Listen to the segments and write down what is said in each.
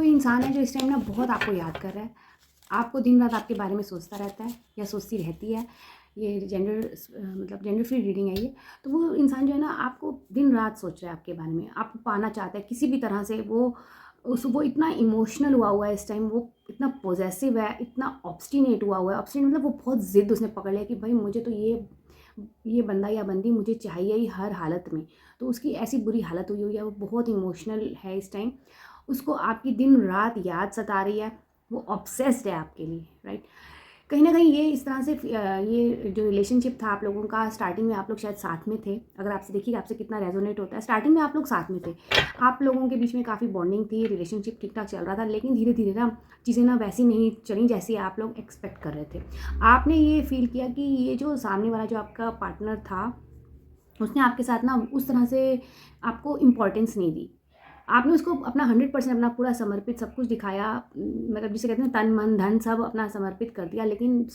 कोई इंसान है जो इस टाइम ना बहुत आपको याद कर रहा है, आपको दिन रात आपके बारे में सोचता रहता है या सोचती रहती है। ये जेंडर फ्री रीडिंग है ये। तो वो इंसान जो है ना आपको दिन रात सोच रहा है आपके बारे में, आपको पाना चाहता है किसी भी तरह से। वो इतना इमोशनल हुआ है इस टाइम, वो इतना पॉजेसिव है, इतना ऑब्स्टिनेट हुआ है। ऑब्स्टिनेट मतलब वो बहुत ज़िद उसने पकड़ लिया कि भाई मुझे तो ये बंदा या बंदी मुझे चाहिए ही हर हालत में। तो उसकी ऐसी बुरी हालत हुई है, वो बहुत इमोशनल है इस टाइम। उसको आपकी दिन रात याद सता रही है, वो ऑब्सेस्ड है आपके लिए, राइट। कहीं ना कहीं ये इस तरह से ये जो रिलेशनशिप था आप लोगों का, स्टार्टिंग में आप लोग शायद साथ में थे। अगर आपसे देखिए आपसे कितना रेजोनेट होता है, स्टार्टिंग में आप लोग साथ में थे, आप लोगों के बीच में काफ़ी बॉन्डिंग थी, रिलेशनशिप ठीक ठाक चल रहा था। लेकिन धीरे धीरे ना चीज़ें ना वैसी नहीं चली जैसी आप लोग एक्सपेक्ट कर रहे थे। आपने ये फील किया कि ये जो सामने वाला जो आपका पार्टनर था, उसने आपके साथ ना उस तरह से आपको इम्पोर्टेंस नहीं दी। आपने उसको अपना 100% अपना पूरा समर्पित सब कुछ दिखाया, मतलब जिसे कहते हैं तन मन धन सब अपना समर्पित कर दिया। लेकिन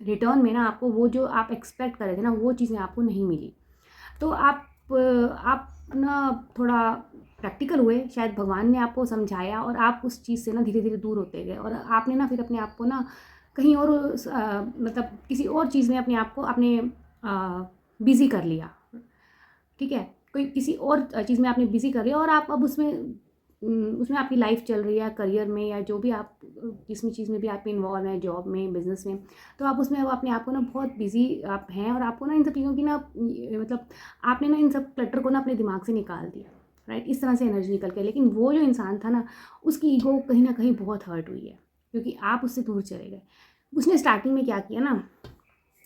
रिटर्न में ना आपको वो जो आप एक्सपेक्ट कर रहे थे ना, वो चीज़ें आपको नहीं मिली। तो आप ना थोड़ा प्रैक्टिकल हुए, शायद भगवान ने आपको समझाया और आप उस चीज़ से ना धीरे धीरे दूर होते गए। और आपने ना फिर अपने आप को ना कहीं और मतलब किसी और चीज़ में अपने आप को अपने बिज़ी कर लिया, ठीक है। कोई किसी और चीज़ में आपने बिज़ी कर लिया और आप अब उसमें आपकी लाइफ चल रही है, करियर में या जो भी आप जिस भी चीज़ में भी आप इन्वॉल्व हैं, जॉब में, बिजनेस में। तो आप उसमें अब अपने आप को ना बहुत बिजी आप हैं और आपको ना इन सब चीज़ों की ना मतलब आपने ना इन सब क्लटर को ना अपने दिमाग से निकाल दिया, राइट। इस तरह से एनर्जी निकल के। लेकिन वो जो इंसान था ना, उसकी ईगो कहीं ना कहीं बहुत हर्ट हुई है, क्योंकि आप उससे दूर चले गए। उसने स्टार्टिंग में क्या किया ना,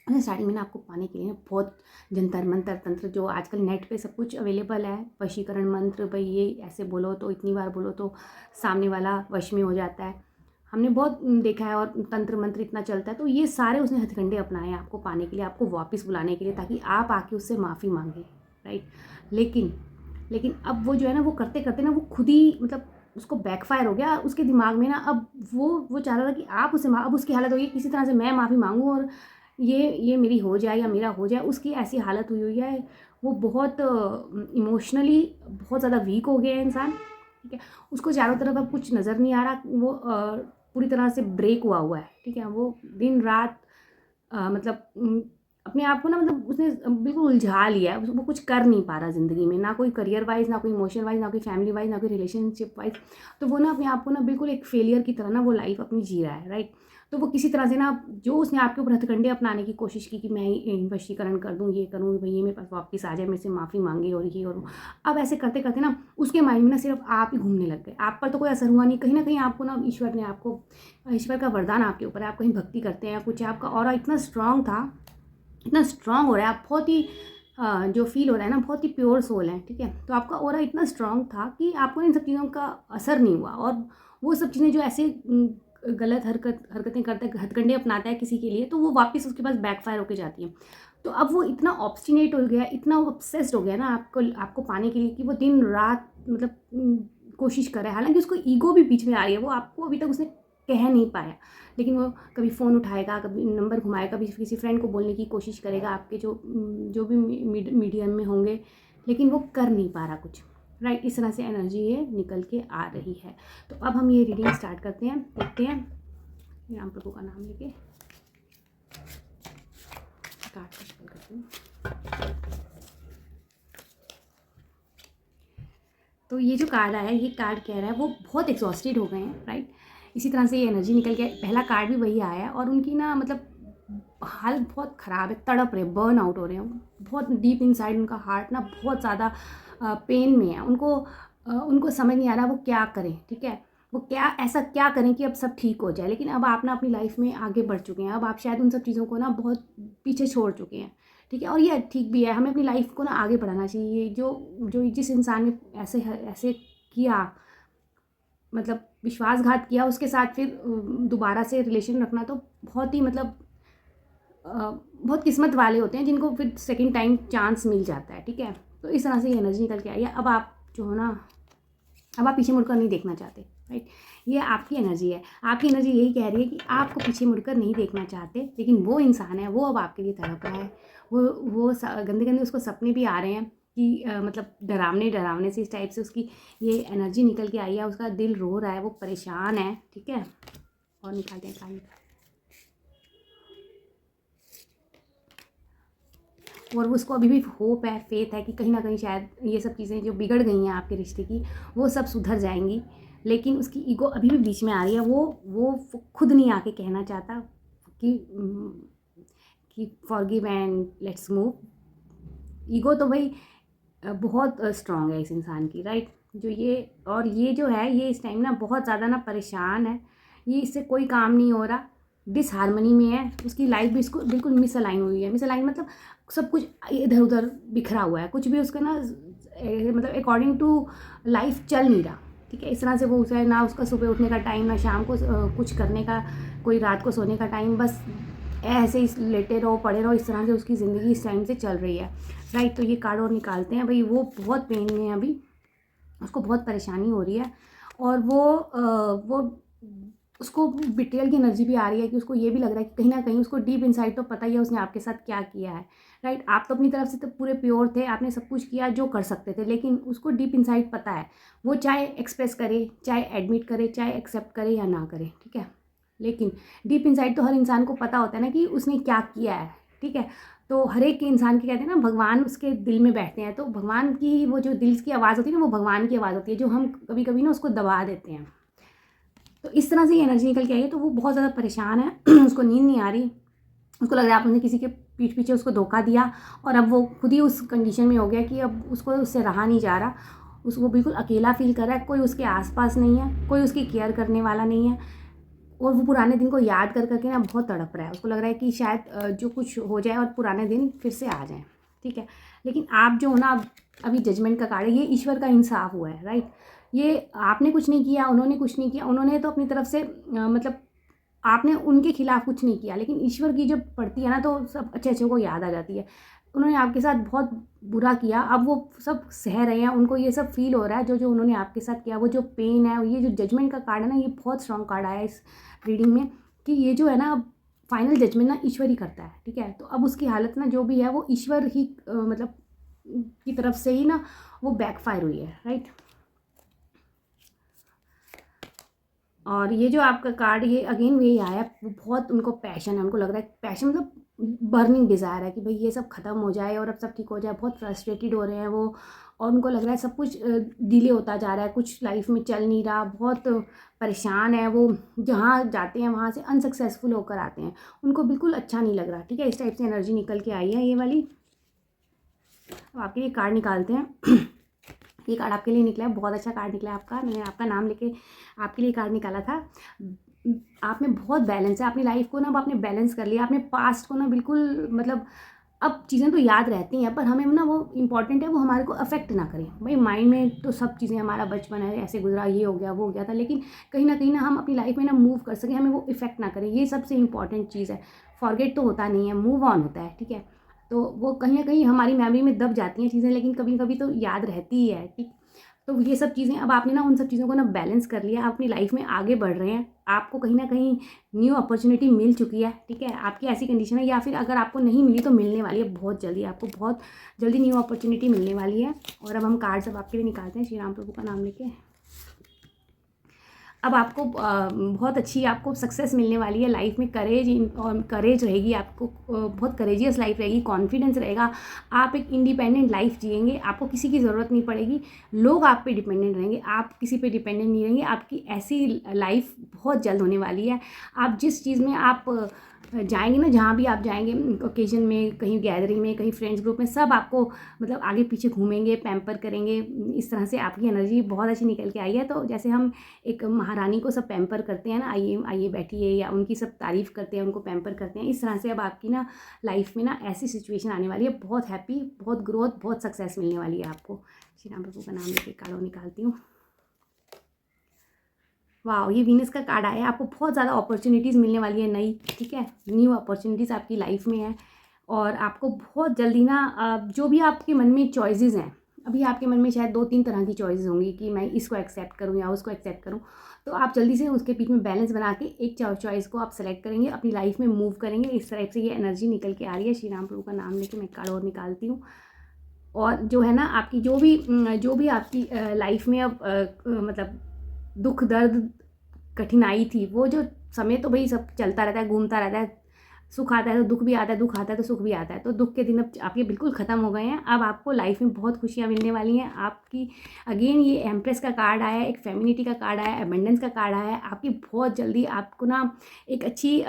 स्टार्टिंग में ना आपको पाने के लिए बहुत जंतर मंतर तंत्र, जो आजकल नेट पे सब कुछ अवेलेबल है, वशीकरण मंत्र, भाई ये ऐसे बोलो तो इतनी बार बोलो तो सामने वाला वश में हो जाता है। हमने बहुत देखा है, और तंत्र मंत्र इतना चलता है। तो ये सारे उसने हथकंडे अपनाए आपको पाने के लिए, आपको वापस बुलाने के लिए, ताकि आप आके उससे माफ़ी मांगे, राइट। लेकिन अब वो जो है ना, वो करते करते ना वो खुद ही मतलब उसको बैकफायर हो गया उसके दिमाग में ना। अब वो चाह रहा था कि आप उसे अब उसकी हालत हुई है किसी तरह से मैं माफ़ी मांगूँ और ये मेरी हो जाए या मेरा हो जाए। उसकी ऐसी हालत हुई है, वो बहुत इमोशनली बहुत ज़्यादा वीक हो गया है इंसान, ठीक है। उसको चारों तरफ अब कुछ नज़र नहीं आ रहा, वो पूरी तरह से ब्रेक हुआ है, ठीक है। वो दिन रात मतलब अपने आप को ना मतलब उसने बिल्कुल उलझा लिया है। वो कुछ कर नहीं पा रहा ज़िंदगी में, ना कोई करियर वाइज, ना कोई इमोशन वाइज, ना कोई फैमिली वाइज, ना कोई रिलेशनशिप वाइज। तो वो ना अपने आप को ना बिल्कुल एक फेलियर की तरह ना वो लाइफ अपनी जी रहा है, राइट। तो वो किसी तरह से ना, जो उसने आपके ऊपर हथकंडे अपनाने की कोशिश की कि मैं वशीकरण कर दूँ, ये करूँ, भाई ये मेरे पास वापस आ जाए, मेरे से माफ़ी मांगे और ये करूँ। अब ऐसे करते करते ना उसके माइंड में ना सिर्फ आप ही घूमने लग गए। आप पर तो कोई असर हुआ नहीं, कहीं ना कहीं आपको ना ईश्वर ने आपको, ईश्वर का वरदान आपके ऊपर है, आप कहीं भक्ति करते हैं कुछ, आपका ऑरा इतना स्ट्रांग था, इतना स्ट्रांग हो रहा है, आप बहुत ही जो फील हो रहा है ना, बहुत ही प्योर सोल है, ठीक है। तो आपका ऑरा इतना स्ट्रांग था कि आपको इन सब चीज़ों का असर नहीं हुआ। और वो सब चीज़ें जो ऐसे गलत हरकतें करता है, हथकंडे अपनाता है किसी के लिए, तो वो वापस उसके पास बैकफायर होकर जाती हैं। तो अब वो इतना ऑब्स्टिनेट हो गया, इतना ऑब्सेस्ड हो गया ना आपको पाने के लिए, कि वो दिन रात मतलब कोशिश कर रहा है। हालांकि उसको ईगो भी बीच में आ रही है, वो आपको अभी तक उसने कह नहीं पाया। लेकिन वो कभी फ़ोन उठाएगा, कभी नंबर घुमाएगा, कभी किसी फ्रेंड को बोलने की कोशिश करेगा, आपके जो भी मीडियम में होंगे, लेकिन वो कर नहीं पा रहा कुछ, राइट। इस तरह से एनर्जी ये निकल के आ रही है। तो अब हम ये रीडिंग स्टार्ट करते हैं, देखते हैं। राम प्रभु का नाम लेके कार्ड शफल करती हूँ। तो ये जो कार्ड आया है, ये कार्ड कह रहा है वो बहुत एग्जॉस्टेड हो गए हैं, राइट। इसी तरह से ये एनर्जी निकल के पहला कार्ड भी वही आया है, और उनकी ना मतलब हालत बहुत ख़राब है, तड़प रहे, बर्न आउट हो रहे हैं बहुत डीप इनसाइड। उनका हार्ट ना बहुत ज़्यादा पेन में है। उनको समझ नहीं आ रहा वो क्या करें, ठीक है। वो ऐसा क्या करें कि अब सब ठीक हो जाए। लेकिन अब आप ना अपनी लाइफ में आगे बढ़ चुके हैं, अब आप शायद उन सब चीज़ों को ना बहुत पीछे छोड़ चुके हैं, ठीक है। और ये ठीक भी है, हमें अपनी लाइफ को ना आगे बढ़ाना चाहिए। जो जिस इंसान ने ऐसे ऐसे किया, मतलब विश्वासघात किया, उसके साथ फिर दोबारा से रिलेशन रखना तो बहुत ही मतलब बहुत किस्मत वाले होते हैं जिनको फिर सेकंड टाइम चांस मिल जाता है, ठीक है। तो इस तरह से ये एनर्जी निकल के आई है। अब आप जो हो ना, अब आप पीछे मुड़कर नहीं देखना चाहते, राइट। ये आपकी एनर्जी है, आपकी एनर्जी यही कह रही है कि आपको पीछे मुड़कर नहीं देखना चाहते। लेकिन वो इंसान है, वो अब आपके लिए तड़प रहा है। वो गंदे गंदे उसको सपने भी आ रहे हैं, कि मतलब डरावने डरावने से इस टाइप से उसकी ये एनर्जी निकल के आई है, उसका दिल रो रहा है, वो परेशान है, ठीक है। और निकालते हैं कार्ड, और उसको अभी भी होप है, फेथ है कि कहीं ना कहीं शायद ये सब चीज़ें जो बिगड़ गई हैं आपके रिश्ते की वो सब सुधर जाएंगी, लेकिन उसकी ईगो अभी भी बीच में आ रही है। वो खुद नहीं आके कहना चाहता कि forgive and let's move. Ego तो भाई बहुत स्ट्रांग है इस इंसान की, राइट। जो ये जो है ये इस टाइम ना बहुत ज़्यादा ना परेशान है, ये इससे कोई काम नहीं हो रहा, डिसहारमनी में है, उसकी लाइफ भी इसको बिल्कुल मिसअलाइन हुई है। मिसअलाइन मतलब सब कुछ इधर उधर बिखरा हुआ है, कुछ भी उसका ना मतलब अकॉर्डिंग टू लाइफ चल नहीं रहा, ठीक है। इस तरह से वो उसे ना उसका सुबह उठने का टाइम, ना शाम को कुछ करने का, कोई रात को सोने का टाइम, बस ऐसे ही लेटे रहो पड़े रहो, इस तरह से उसकी ज़िंदगी इस टाइम से चल रही है, राइट। तो ये कार्ड और निकालते हैं भाई। वो बहुत पेन में है अभी, उसको बहुत परेशानी हो रही है, और वो उसको बिट्रेयल की एनर्जी भी आ रही है कि उसको ये भी लग रहा है कि कहीं ना कहीं उसको डीप इनसाइड तो पता ही है उसने आपके साथ क्या किया है, राइट। आप तो अपनी तरफ से तो पूरे प्योर थे, आपने सब कुछ किया जो कर सकते थे, लेकिन उसको डीप इनसाइड पता है, वो चाहे एक्सप्रेस करे, चाहे एडमिट करे, चाहे एक्सेप्ट करे या ना करे, ठीक है। लेकिन डीप इनसाइड तो हर इंसान को पता होता है ना कि उसने क्या किया है, ठीक है। तो हर एक इंसान के कहते हैं ना भगवान उसके दिल में बैठते हैं, तो भगवान की वो जो दिल की आवाज़ होती है ना, वो भगवान की आवाज़ होती है, जो हम कभी कभी ना उसको दबा देते हैं। तो इस तरह से ये एनर्जी निकल के आई है, तो वो बहुत ज़्यादा परेशान है उसको नींद नहीं आ रही, उसको लग रहा है आपने किसी के पीठ पीछे उसको धोखा दिया, और अब वो खुद ही उस कंडीशन में हो गया कि अब उसको उससे रहा नहीं जा रहा, उसको बिल्कुल अकेला फील कर रहा है, कोई उसके आसपास नहीं है, कोई उसकी केयर करने वाला नहीं है, और वो पुराने दिन को याद कर करके ना बहुत तड़प रहा है। उसको लग रहा है कि शायद जो कुछ हो जाए और पुराने दिन फिर से आ जाएं, ठीक है। लेकिन आप जो हो ना, अभी जजमेंट का कार्ड है, ये ईश्वर का इंसाफ हुआ है, राइट। ये आपने कुछ नहीं किया, उन्होंने कुछ नहीं किया, उन्होंने तो अपनी तरफ से मतलब आपने उनके खिलाफ कुछ नहीं किया, लेकिन ईश्वर की जब पड़ती है ना तो सब अच्छे अच्छे को याद आ जाती है। उन्होंने आपके साथ बहुत बुरा किया, अब वो सब सह रहे हैं, उनको ये सब फील हो रहा है जो जो उन्होंने आपके साथ किया, वो जो पेन है। ये जो जजमेंट का कार्ड है ना, ये बहुत स्ट्रॉन्ग कार्ड आया है इस रीडिंग में, कि ये जो है ना फाइनल जजमेंट ना ईश्वर ही करता है, ठीक है। तो अब उसकी हालत ना जो भी है वो ईश्वर ही मतलब की तरफ से ही ना वो बैकफायर हुई है, राइट। और ये जो आपका कार्ड ये अगेन यही आया है, वो बहुत उनको पैशन है, उनको लग रहा है पैशन मतलब बर्निंग डिज़ायर है कि भाई ये सब ख़त्म हो जाए और अब सब ठीक हो जाए। बहुत फ्रस्ट्रेटेड हो रहे हैं वो, और उनको लग रहा है सब कुछ डिले होता जा रहा है, कुछ लाइफ में चल नहीं रहा, बहुत परेशान है वो। जहाँ जाते हैं वहाँ से अनसक्सेसफुल होकर आते हैं, उनको बिल्कुल अच्छा नहीं लग रहा, ठीक है। इस टाइप से एनर्जी निकल के आई है ये वाली। अब आपके लिए कार्ड निकालते हैं ये कार्ड आपके लिए निकला है, बहुत अच्छा कार्ड निकला है आपका। मैंने आपका नाम लेके आपके लिए कार्ड निकाला था। आप में बहुत बैलेंस है, अपनी लाइफ को ना अब आपने बैलेंस कर लिया, आपने पास्ट को ना बिल्कुल मतलब अब चीज़ें तो याद रहती हैं, पर हमें ना वो इम्पॉर्टेंट है वो हमारे को अफेक्ट ना करें। भाई माइंड में तो सब चीज़ें, हमारा बचपन है ऐसे गुजरा, ये हो गया वो हो गया था, लेकिन कहीं ना हम अपनी लाइफ में ना मूव कर सकें, हमें वो इफेक्ट ना करें, ये सबसे इंपॉर्टेंट चीज़ है। फॉरगेट तो होता नहीं है, मूव ऑन होता है, ठीक है। तो वो कहीं ना कहीं हमारी मेमोरी में दब जाती हैं चीज़ें, लेकिन कभी कभी तो याद रहती ही है, ठीक। तो ये सब चीज़ें अब आपने ना उन सब चीज़ों को ना बैलेंस कर लिया, आप अपनी लाइफ में आगे बढ़ रहे हैं, आपको कहीं ना कहीं न्यू अपॉर्चुनिटी मिल चुकी है, ठीक है। आपकी ऐसी कंडीशन है, या फिर अगर आपको नहीं मिली तो मिलने वाली है बहुत जल्दी, आपको बहुत जल्दी न्यू अपॉर्चुनिटी मिलने वाली है। और अब हम कार्ड सब आपके लिए निकालते हैं श्री राम प्रभु का नाम लेके। अब आपको बहुत अच्छी आपको सक्सेस मिलने वाली है लाइफ में। करेज रहेगी आपको, बहुत करेजियस लाइफ रहेगी, कॉन्फिडेंस रहेगा, आप एक इंडिपेंडेंट लाइफ जिएंगे, आपको किसी की ज़रूरत नहीं पड़ेगी, लोग आप पे डिपेंडेंट रहेंगे, आप किसी पे डिपेंडेंट नहीं रहेंगे। आपकी ऐसी लाइफ बहुत जल्द होने वाली है। आप जिस चीज़ में आप जाएंगे ना, जहाँ भी आप जाएंगे, ओकेजन में, कहीं गैदरिंग में, कहीं फ्रेंड्स ग्रुप में, सब आपको मतलब आगे पीछे घूमेंगे, पैम्पर करेंगे। इस तरह से आपकी एनर्जी बहुत अच्छी निकल के आई है। तो जैसे हम एक महारानी को सब पैम्पर करते हैं ना, आइए आइए बैठिए, या उनकी सब तारीफ़ करते हैं, उनको पैम्पर करते हैं, इस तरह से अब आपकी ना लाइफ में ना ऐसी सिचुएशन आने वाली है, बहुत हैप्पी, बहुत ग्रोथ, बहुत सक्सेस मिलने वाली है आपको। श्री राम प्रभु का नाम लेके कार्ड निकालती हूँ। वाह, ये वीनस का कार्ड आया है। आपको बहुत ज़्यादा अपॉर्चुनिटीज़ मिलने वाली है नई, ठीक है। न्यू अपॉर्चुनिटीज़ आपकी लाइफ में है, और आपको बहुत जल्दी ना जो भी आपके मन में चॉइसेस हैं, अभी आपके मन में शायद 2-3 तरह की चॉइसेस होंगी कि मैं इसको एक्सेप्ट करूँ या उसको एक्सेप्ट करूँ, तो आप जल्दी से उसके बीच में बैलेंस बना के एक चॉइस को आप सेलेक्ट करेंगे, अपनी लाइफ में मूव करेंगे। इस तरह से ये एनर्जी निकल के आ रही है। श्री राम प्रभु का नाम लेके मैं कार्ड और निकालती हूँ। और जो है ना आपकी जो भी आपकी लाइफ में अब मतलब दुख दर्द कठिनाई थी, वो जो समय तो भाई सब चलता रहता है, घूमता रहता है, सुख आता है तो दुख भी आता है, दुख आता है तो सुख भी आता है। तो दुख के दिन अब आपके बिल्कुल ख़त्म हो गए हैं। अब आपको लाइफ में बहुत खुशियाँ मिलने वाली हैं। आपकी अगेन ये एम्प्रेस का कार्ड आया है, एक फेमिनिटी का कार्ड आया है, अबंडेंस का कार्ड आया है। आपकी बहुत जल्दी आपको ना एक अच्छी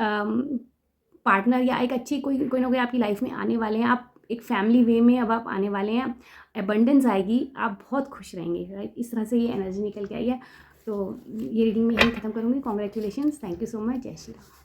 पार्टनर या एक अच्छी कोई ना कोई आपकी लाइफ में आने वाले हैं। आप एक फैमिली वे में अब आप आने वाले हैं, अबंडेंस आएगी, आप बहुत खुश रहेंगे, राइट। इस तरह से ये एनर्जी निकल के आई है। तो ये रीडिंग मैं यहीं ख़त्म करूँगी। Congratulations, thank you so much, जय श्री राम।